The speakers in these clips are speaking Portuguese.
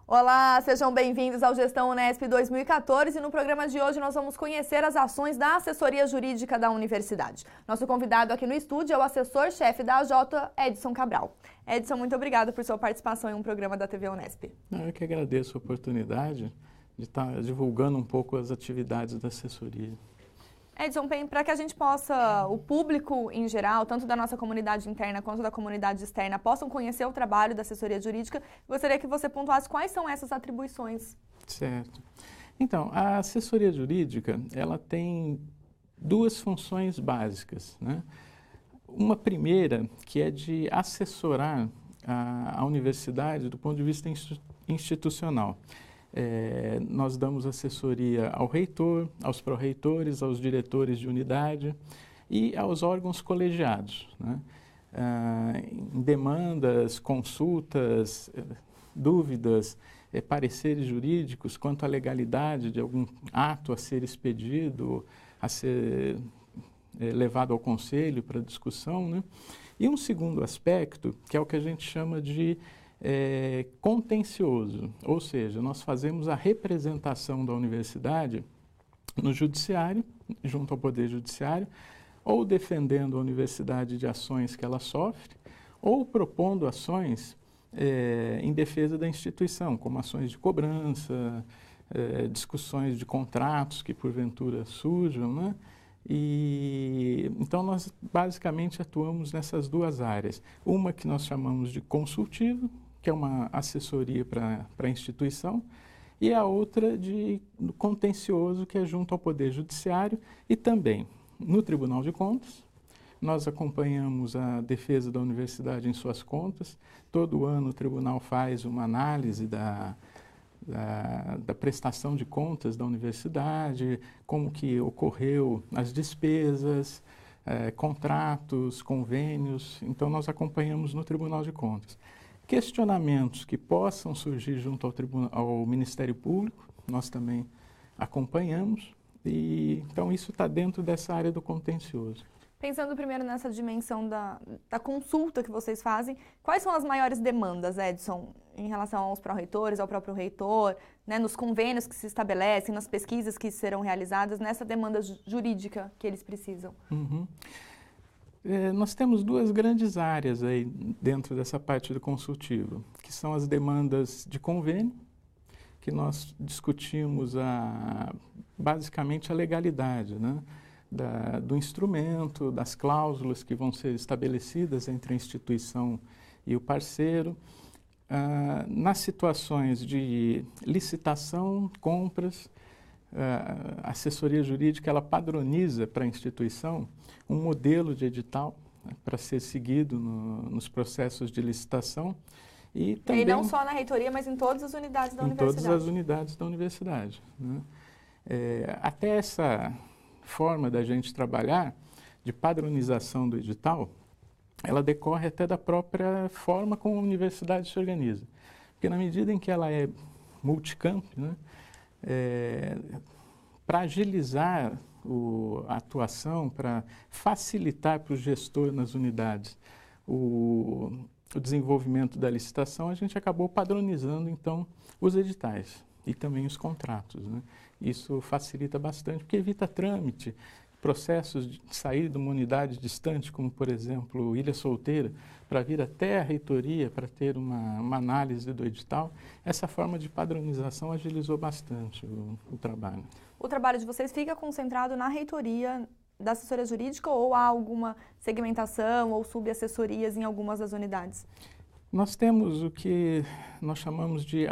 Olá, sejam bem-vindos ao Gestão Unesp 2014 e no programa de hoje nós vamos conhecer as ações da assessoria jurídica da universidade. Nosso convidado aqui no estúdio é o assessor-chefe da AJ, Edson Cabral. Edson, muito obrigada por sua participação em um programa da TV Unesp. Eu que agradeço a oportunidade de estar divulgando um pouco as atividades da assessoria. Edson, para que a gente possa, o público em geral, tanto da nossa comunidade interna quanto da comunidade externa, possam conhecer o trabalho da assessoria jurídica, gostaria que você pontuasse quais são essas atribuições. Certo. Então, a assessoria jurídica, ela tem duas funções básicas, né? Uma primeira, que é de assessorar a universidade do ponto de vista institucional. Nós damos assessoria ao reitor, aos pró-reitores, aos diretores de unidade e aos órgãos colegiados, né? Em demandas, consultas, dúvidas, pareceres jurídicos quanto à legalidade de algum ato a ser expedido, a ser levado ao conselho para discussão, né? E um segundo aspecto, que é o que a gente chama de contencioso, ou seja, nós fazemos a representação da universidade no judiciário, junto ao Poder Judiciário, ou defendendo a universidade de ações que ela sofre, ou propondo ações em defesa da instituição, como ações de cobrança, discussões de contratos que porventura surjam, né? E então nós basicamente atuamos nessas duas áreas. Uma que nós chamamos de consultivo, que é uma assessoria para a instituição, e a outra de contencioso, que é junto ao Poder Judiciário e também no Tribunal de Contas. Nós acompanhamos a defesa da universidade em suas contas. Todo ano o tribunal faz uma análise da prestação de contas da universidade, como que ocorreu as despesas, contratos, convênios. Então, nós acompanhamos no Tribunal de Contas. Questionamentos que possam surgir junto ao Ministério Público, nós também acompanhamos. E, então, isso está dentro dessa área do contencioso. Pensando primeiro nessa dimensão da consulta que vocês fazem, quais são as maiores demandas, Edson, em relação aos pró-reitores, ao próprio reitor, né, nos convênios que se estabelecem, nas pesquisas que serão realizadas, nessa demanda jurídica que eles precisam? Uhum. Nós temos duas grandes áreas aí dentro dessa parte do consultivo, que são as demandas de convênio, que nós discutimos basicamente a legalidade, né? Do instrumento, das cláusulas que vão ser estabelecidas entre a instituição e o parceiro. Nas situações de licitação, compras, a assessoria jurídica ela padroniza para a instituição um modelo de edital, né, para ser seguido nos processos de licitação. E também não só na reitoria, mas em todas as unidades da universidade. Em todas as unidades da universidade, né? Até essa forma da gente trabalhar, de padronização do edital, ela decorre até da própria forma como a universidade se organiza. Porque na medida em que ela é multicamp, né, para agilizar a atuação, para facilitar para o gestor nas unidades o desenvolvimento da licitação, a gente acabou padronizando, então, os editais e também os contratos, né? Isso facilita bastante, porque evita trâmite, processos de sair de uma unidade distante, como, por exemplo, Ilha Solteira, para vir até a reitoria para ter uma análise do edital. Essa forma de padronização agilizou bastante o trabalho. O trabalho de vocês fica concentrado na reitoria da assessoria jurídica ou há alguma segmentação ou subassessorias em algumas das unidades? Nós temos o que nós chamamos de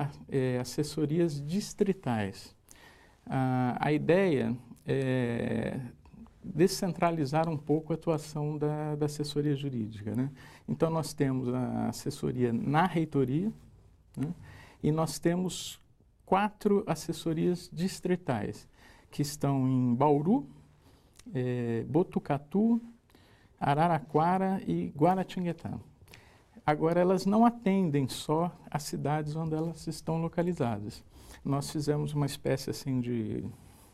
assessorias distritais. A ideia é descentralizar um pouco a atuação da assessoria jurídica, né? Então, nós temos a assessoria na reitoria, né? E nós temos 4 assessorias distritais, que estão em Bauru, Botucatu, Araraquara e Guaratinguetá. Agora, elas não atendem só as cidades onde elas estão localizadas. Nós fizemos uma espécie assim de,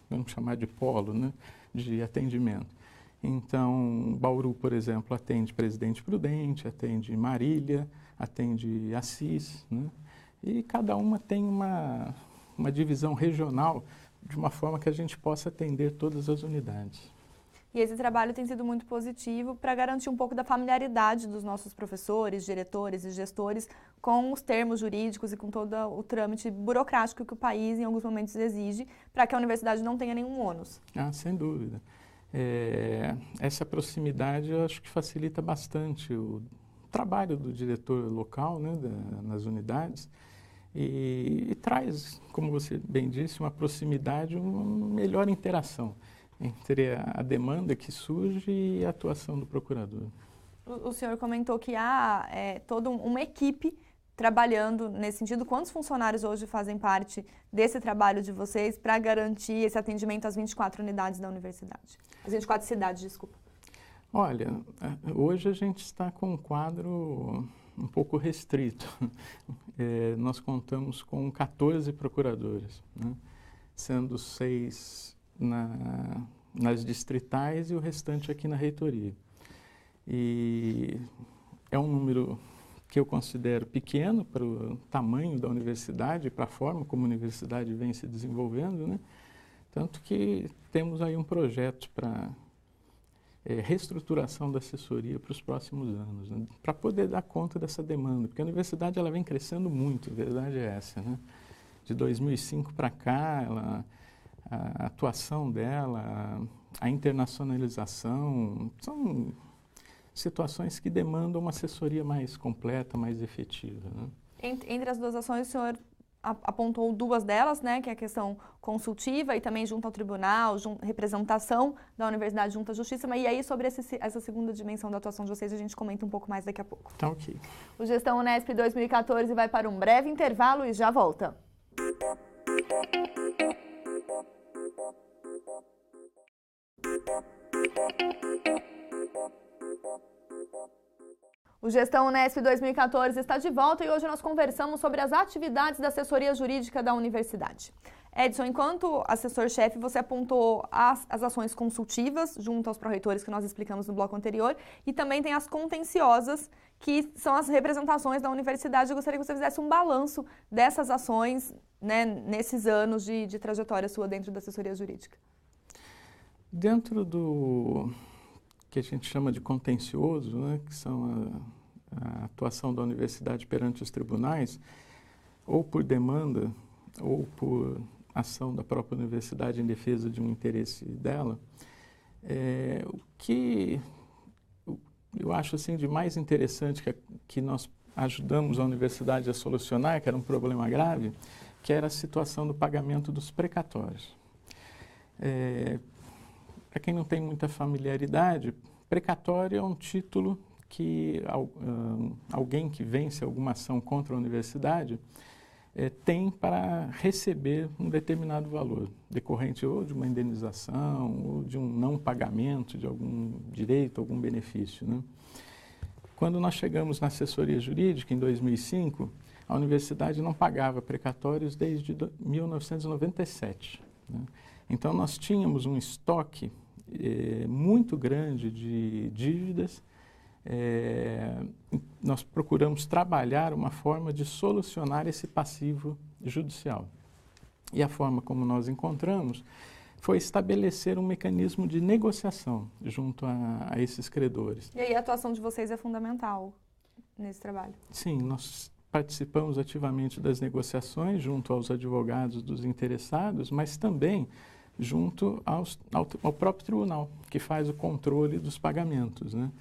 vamos chamar de polo, né, de atendimento. Então, Bauru, por exemplo, atende Presidente Prudente, atende Marília, atende Assis, né? e cada uma tem uma divisão regional de uma forma que a gente possa atender todas as unidades. E esse trabalho tem sido muito positivo para garantir um pouco da familiaridade dos nossos professores, diretores e gestores com os termos jurídicos e com todo o trâmite burocrático que o país, em alguns momentos, exige, para que a universidade não tenha nenhum ônus. Ah, sem dúvida. Essa proximidade eu acho que facilita bastante o trabalho do diretor local, né, nas unidades, e traz, como você bem disse, uma proximidade, uma melhor interação entre a demanda que surge e a atuação do procurador. O senhor comentou que há toda uma equipe trabalhando nesse sentido. Quantos funcionários hoje fazem parte desse trabalho de vocês para garantir esse atendimento às 24 unidades da universidade? Às 24 cidades, desculpa. Olha, hoje a gente está com um quadro um pouco restrito. Nós contamos com 14 procuradores, né? Sendo 6 nas distritais e o restante aqui na reitoria. E é um número que eu considero pequeno para o tamanho da universidade, para a forma como a universidade vem se desenvolvendo, né? Tanto que temos aí um projeto para reestruturação da assessoria para os próximos anos, né? Para poder dar conta dessa demanda, porque a universidade ela vem crescendo muito, a verdade é essa, né? De 2005 para cá, a atuação dela, a internacionalização, são situações que demandam uma assessoria mais completa, mais efetiva, né? Entre as duas ações, o senhor apontou 2 delas, né, que é a questão consultiva e também junto ao tribunal, representação da universidade junto à justiça, mas e aí sobre essa segunda dimensão da atuação de vocês a gente comenta um pouco mais daqui a pouco. Tá ok. O Gestão Unesp 2014 vai para um breve intervalo e já volta. O Gestão Unesp 2014 está de volta e hoje nós conversamos sobre as atividades da assessoria jurídica da universidade. Edson, enquanto assessor-chefe, você apontou as ações consultivas junto aos pró-reitores que nós explicamos no bloco anterior e também tem as contenciosas, que são as representações da universidade. Eu gostaria que você fizesse um balanço dessas ações, né, nesses anos de trajetória sua dentro da assessoria jurídica. Dentro do que a gente chama de contencioso, né, que são a atuação da universidade perante os tribunais, ou por demanda, ou por ação da própria universidade em defesa de um interesse dela, o que eu acho assim, de mais interessante que nós ajudamos a universidade a solucionar, que era um problema grave, que era a situação do pagamento dos precatórios. Para quem não tem muita familiaridade, precatório é um título que alguém que vence alguma ação contra a universidade tem para receber um determinado valor, decorrente ou de uma indenização, ou de um não pagamento de algum direito, algum benefício, né? Quando nós chegamos na assessoria jurídica, em 2005, a universidade não pagava precatórios desde 1997, né? Então, nós tínhamos um estoque muito grande de dívidas. Nós procuramos trabalhar uma forma de solucionar esse passivo judicial. E a forma como nós encontramos foi estabelecer um mecanismo de negociação junto a esses credores. E aí a atuação de vocês é fundamental nesse trabalho? Sim, nós participamos ativamente das negociações junto aos advogados dos interessados, mas também junto ao próprio tribunal, que faz o controle dos pagamentos, né?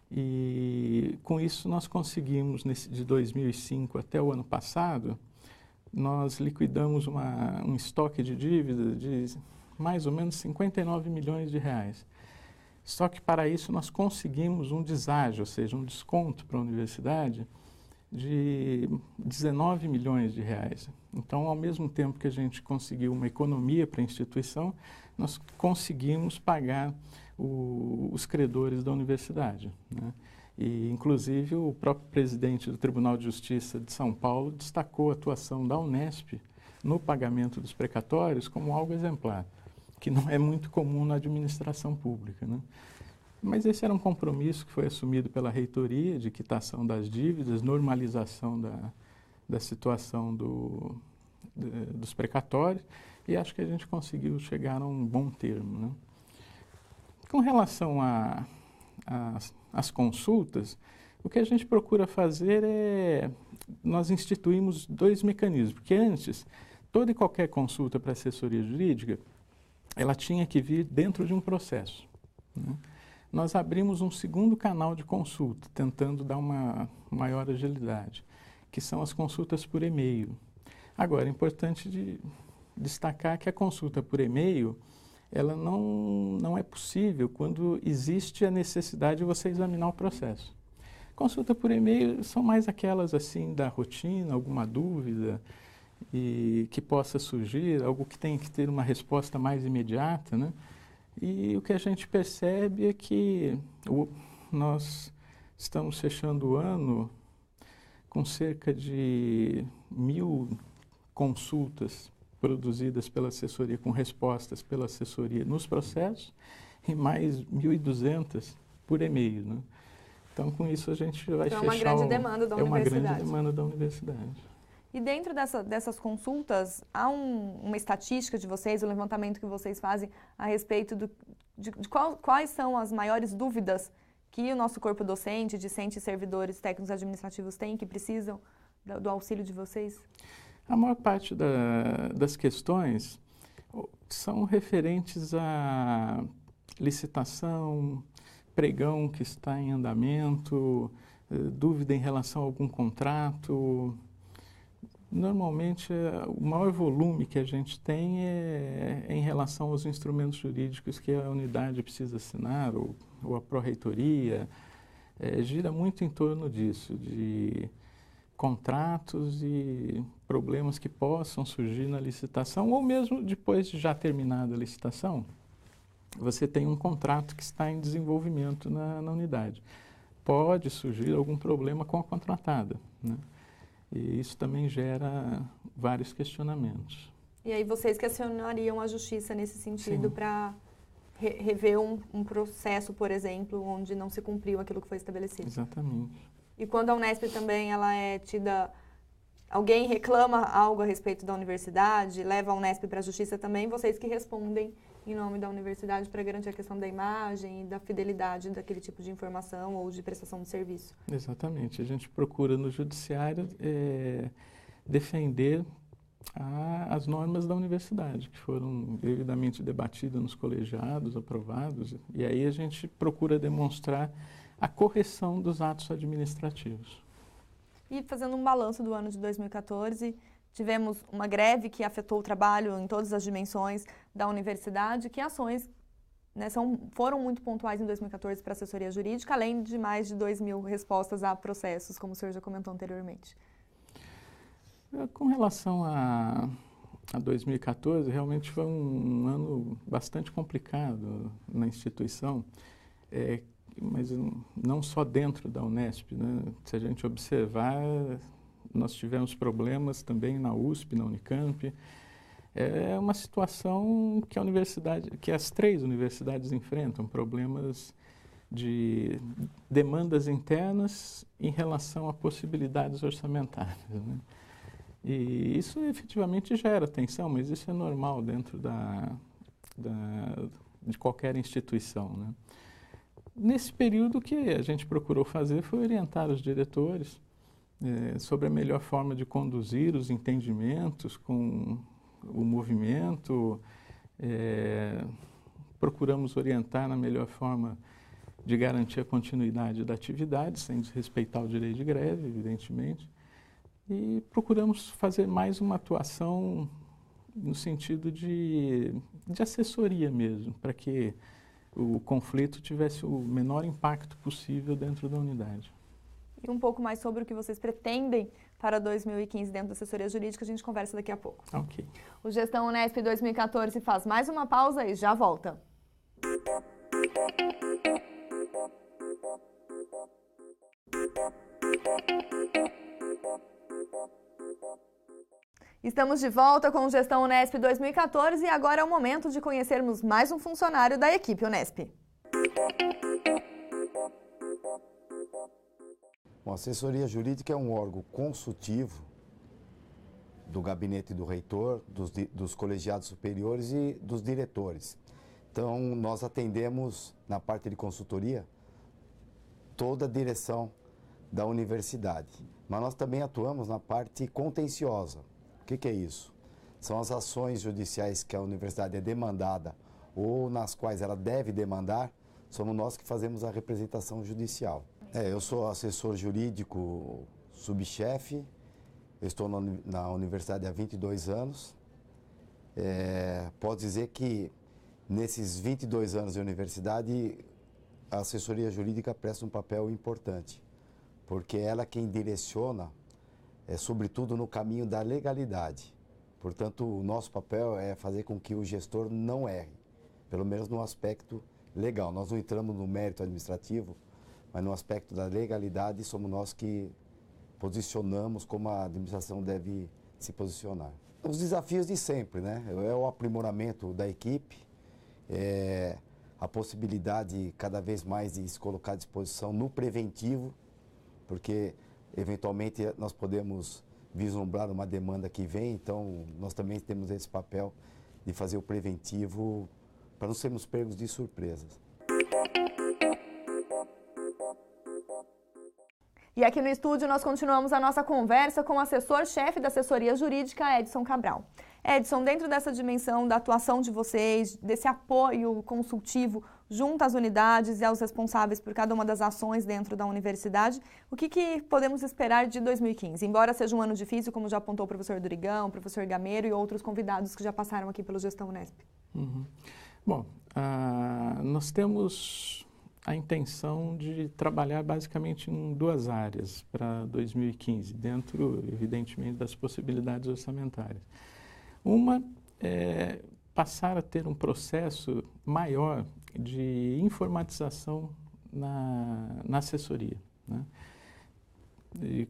E com isso nós conseguimos, de 2005 até o ano passado, nós liquidamos um estoque de dívida de mais ou menos 59 milhões de reais. Só que para isso nós conseguimos um deságio, ou seja, um desconto para a universidade de 19 milhões de reais. Então, ao mesmo tempo que a gente conseguiu uma economia para a instituição, nós conseguimos pagar os credores da universidade, né? E, inclusive, o próprio presidente do Tribunal de Justiça de São Paulo destacou a atuação da Unesp no pagamento dos precatórios como algo exemplar, que não é muito comum na administração pública, né? Mas esse era um compromisso que foi assumido pela reitoria de quitação das dívidas, normalização da situação dos precatórios, e acho que a gente conseguiu chegar a um bom termo, né? Com relação às consultas, o que a gente procura fazer nós instituímos 2 mecanismos, porque antes, toda e qualquer consulta para assessoria jurídica, ela tinha que vir dentro de um processo, né? Nós abrimos um segundo canal de consulta, tentando dar uma maior agilidade, que são as consultas por e-mail. Agora, é importante destacar que a consulta por e-mail, ela não é possível quando existe a necessidade de você examinar o processo. Consulta por e-mail são mais aquelas assim da rotina, alguma dúvida e que possa surgir, algo que tem que ter uma resposta mais imediata, né? E o que a gente percebe é que nós estamos fechando o ano com cerca de 1.000 consultas produzidas pela assessoria, com respostas pela assessoria nos processos, e mais 1.200 por e-mail, né? Então, com isso, a gente vai fechar... É uma grande demanda da universidade. É uma grande demanda da universidade. E dentro dessas consultas, há uma estatística de vocês, um levantamento que vocês fazem a respeito de quais são as maiores dúvidas que o nosso corpo docente, discentes, servidores técnicos administrativos têm, que precisam do auxílio de vocês? A maior parte das questões são referentes à licitação, pregão que está em andamento, dúvida em relação a algum contrato. Normalmente, o maior volume que a gente tem é em relação aos instrumentos jurídicos que a unidade precisa assinar, ou a pró-reitoria. Gira muito em torno disso, de contratos e problemas que possam surgir na licitação, ou mesmo depois de já terminada a licitação, você tem um contrato que está em desenvolvimento na unidade. Pode surgir algum problema com a contratada, né? E isso também gera vários questionamentos. E aí vocês que acionariam a justiça nesse sentido para rever um processo, por exemplo, onde não se cumpriu aquilo que foi estabelecido? Exatamente. E quando a Unesp também ela é tida... Alguém reclama algo a respeito da universidade, leva a Unesp para a justiça também, vocês que respondem em nome da universidade para garantir a questão da imagem e da fidelidade daquele tipo de informação ou de prestação de serviço. Exatamente. A gente procura no judiciário defender as normas da universidade, que foram devidamente debatidas nos colegiados, aprovados, e aí a gente procura demonstrar a correção dos atos administrativos. E fazendo um balanço do ano de 2014, tivemos uma greve que afetou o trabalho em todas as dimensões da universidade. Que ações, né, foram muito pontuais em 2014 para a assessoria jurídica, além de mais de 2.000 respostas a processos, como o senhor já comentou anteriormente? Com relação a 2014, realmente foi um ano bastante complicado na instituição, mas não só dentro da Unesp, né? Se a gente observar, nós tivemos problemas também na USP, na Unicamp. É uma situação que as 3 universidades enfrentam, problemas de demandas internas em relação a possibilidades orçamentárias, né? E isso efetivamente gera tensão, mas isso é normal dentro de qualquer instituição, né? Nesse período, o que a gente procurou fazer foi orientar os diretores sobre a melhor forma de conduzir os entendimentos com o movimento. Procuramos orientar na melhor forma de garantir a continuidade da atividade, sem desrespeitar o direito de greve, evidentemente. E procuramos fazer mais uma atuação no sentido de assessoria mesmo, para que o conflito tivesse o menor impacto possível dentro da unidade. E um pouco mais sobre o que vocês pretendem para 2015 dentro da assessoria jurídica, a gente conversa daqui a pouco. Ok. O Gestão Unesp 2014 faz mais uma pausa e já volta. Estamos de volta com o Gestão Unesp 2014 e agora é o momento de conhecermos mais um funcionário da equipe Unesp. Bom, a assessoria jurídica é um órgão consultivo do gabinete do reitor, dos colegiados superiores e dos diretores. Então, nós atendemos, na parte de consultoria, toda a direção da universidade. Mas nós também atuamos na parte contenciosa. O que é isso? São as ações judiciais que a universidade é demandada ou nas quais ela deve demandar, somos nós que fazemos a representação judicial. Eu sou assessor jurídico subchefe, eu estou na universidade há 22 anos. Posso dizer que nesses 22 anos de universidade, a assessoria jurídica presta um papel importante, porque ela é quem direciona, sobretudo no caminho da legalidade. Portanto, o nosso papel é fazer com que o gestor não erre, pelo menos no aspecto legal. Nós não entramos no mérito administrativo, mas no aspecto da legalidade somos nós que posicionamos como a administração deve se posicionar. Os desafios de sempre, né? É o aprimoramento da equipe, a possibilidade cada vez mais de se colocar à disposição no preventivo, porque eventualmente nós podemos vislumbrar uma demanda que vem, então nós também temos esse papel de fazer o preventivo para não sermos pegos de surpresas. E aqui no estúdio nós continuamos a nossa conversa com o assessor-chefe da assessoria jurídica, Edson Cabral. Edson, dentro dessa dimensão da atuação de vocês, desse apoio consultivo junto às unidades e aos responsáveis por cada uma das ações dentro da universidade, o que podemos esperar de 2015? Embora seja um ano difícil, como já apontou o professor Durigão, o professor Gameiro e outros convidados que já passaram aqui pelo Gestão Unesp. Bom, nós temos a intenção de trabalhar basicamente em duas áreas para 2015, dentro, evidentemente, das possibilidades orçamentárias. Uma é passar a ter um processo maior de informatização na assessoria, né? E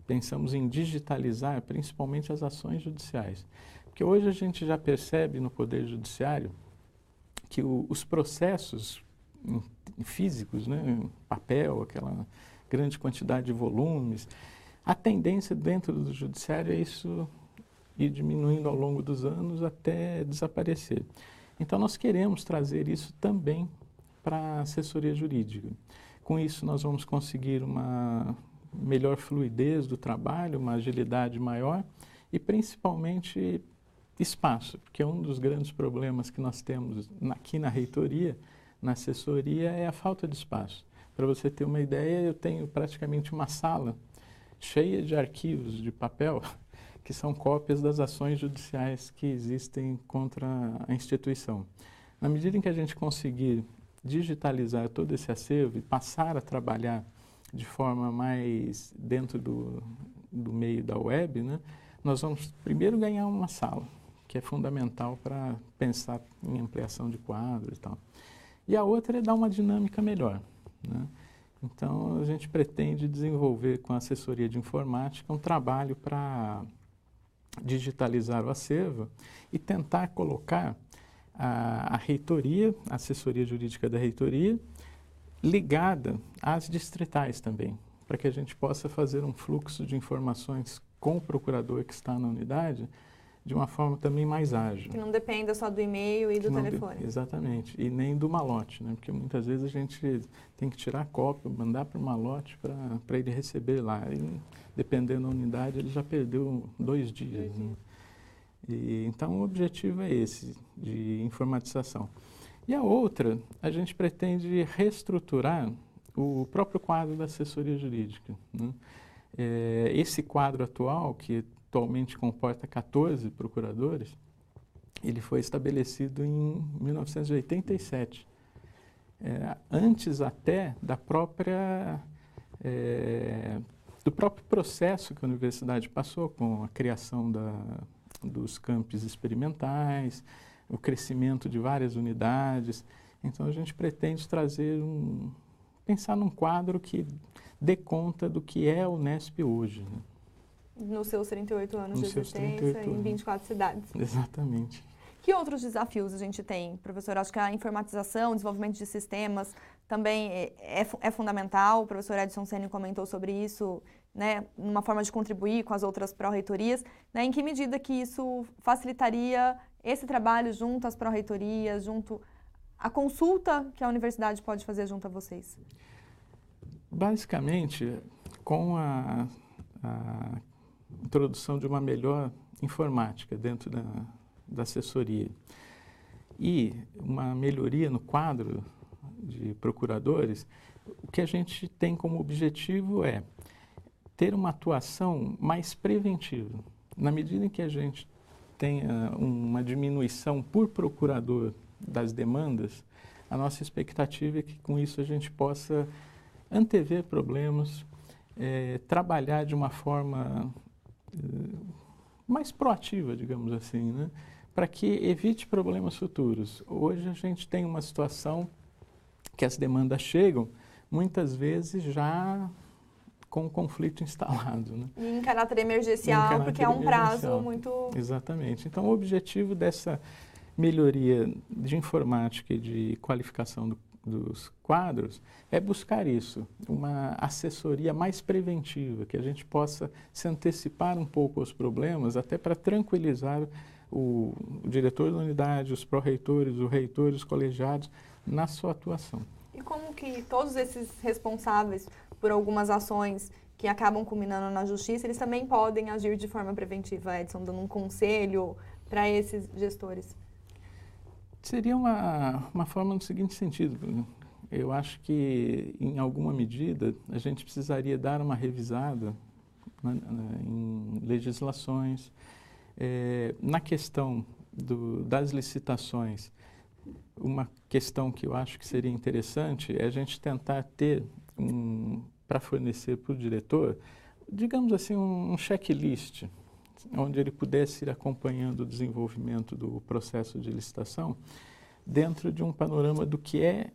pensamos em digitalizar principalmente as ações judiciais, porque hoje a gente já percebe no Poder Judiciário que os processos físicos, né, papel, aquela grande quantidade de volumes, a tendência dentro do judiciário é isso ir diminuindo ao longo dos anos até desaparecer. Então nós queremos trazer isso também para a assessoria jurídica. Com isso nós vamos conseguir uma melhor fluidez do trabalho, uma agilidade maior e principalmente espaço, porque um dos grandes problemas que nós temos aqui na reitoria, na assessoria, é a falta de espaço. Para você ter uma ideia, eu tenho praticamente uma sala cheia de arquivos de papel que são cópias das ações judiciais que existem contra a instituição. Na medida em que a gente conseguir digitalizar todo esse acervo e passar a trabalhar de forma mais dentro do meio da web, né, nós vamos primeiro ganhar uma sala, que é fundamental para pensar em ampliação de quadros e tal. E a outra é dar uma dinâmica melhor, né? Então, a gente pretende desenvolver com a assessoria de informática um trabalho para digitalizar o acervo e tentar colocar a reitoria, a assessoria jurídica da reitoria, ligada às distritais também, para que a gente possa fazer um fluxo de informações com o procurador que está na unidade, de uma forma também mais ágil. Que não dependa só do e-mail e do telefone. Exatamente. E nem do malote, né? Porque muitas vezes a gente tem que tirar a cópia, mandar para o malote para ele receber lá. E, dependendo da unidade, ele já perdeu 2 dias. Né? E, então, o objetivo é esse, de informatização. E a outra, a gente pretende reestruturar o próprio quadro da assessoria jurídica, né? Esse quadro atual, que atualmente comporta 14 procuradores, ele foi estabelecido em 1987, antes até do próprio processo que a universidade passou com a criação dos campos experimentais, o crescimento de várias unidades. Então a gente pretende pensar num quadro que dê conta do que é a Unesp hoje, né? Nos seus 38 anos de existência, em 24 cidades. Exatamente. Que outros desafios a gente tem, professor? Acho que a informatização, o desenvolvimento de sistemas também é fundamental. O professor Edson Sênio comentou sobre isso né, uma forma de contribuir com as outras pró-reitorias, né, em que medida que isso facilitaria esse trabalho junto às pró-reitorias, junto à consulta que a universidade pode fazer junto a vocês? Basicamente, com a introdução de uma melhor informática dentro da assessoria e uma melhoria no quadro de procuradores, o que a gente tem como objetivo é ter uma atuação mais preventiva. Na medida em que a gente tenha uma diminuição por procurador das demandas, a nossa expectativa é que com isso a gente possa antever problemas, trabalhar de uma forma mais proativa, digamos assim, né? Para que evite problemas futuros. Hoje a gente tem uma situação que as demandas chegam, muitas vezes já com o conflito instalado. Né? E em caráter emergencial, porque é um prazo muito... Exatamente. Então, o objetivo dessa melhoria de informática e de qualificação dos quadros é buscar isso, uma assessoria mais preventiva, que a gente possa se antecipar um pouco aos problemas, até para tranquilizar o diretor da unidade, os pró-reitores, o reitor, os colegiados, na sua atuação. E como que todos esses responsáveis por algumas ações que acabam culminando na justiça, eles também podem agir de forma preventiva, Edson, dando um conselho para esses gestores? Seria uma forma no seguinte sentido. Eu acho que, em alguma medida, a gente precisaria dar uma revisada em legislações. Na questão das licitações, uma questão que eu acho que seria interessante é a gente tentar ter, para fornecer para o diretor, digamos assim, um checklist, onde ele pudesse ir acompanhando o desenvolvimento do processo de licitação dentro de um panorama do que é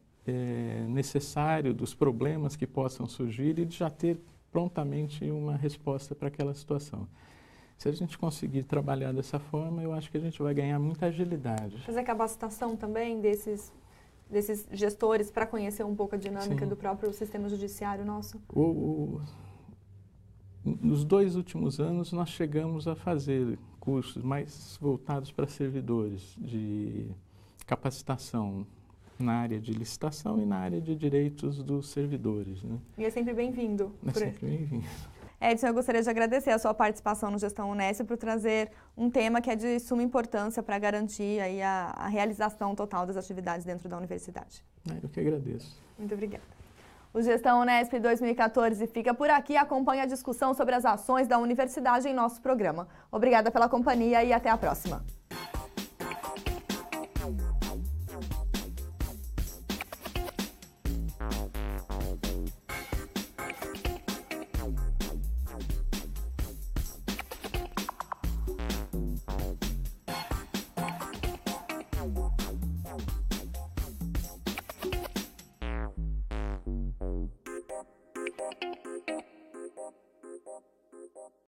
necessário, dos problemas que possam surgir e de já ter prontamente uma resposta para aquela situação. Se a gente conseguir trabalhar dessa forma, eu acho que a gente vai ganhar muita agilidade. Fazer capacitação também desses gestores para conhecer um pouco a dinâmica do próprio sistema judiciário nosso? Nos 2 últimos anos, nós chegamos a fazer cursos mais voltados para servidores, de capacitação na área de licitação e na área de direitos dos servidores. Né? E é sempre bem-vindo. É sempre bem-vindo. Edson, eu gostaria de agradecer a sua participação no Gestão Unesp por trazer um tema que é de suma importância para garantir aí a realização total das atividades dentro da universidade. Eu que agradeço. Muito obrigada. O Gestão Unesp 2014 fica por aqui. Acompanhe a discussão sobre as ações da universidade em nosso programa. Obrigada pela companhia e até a próxima.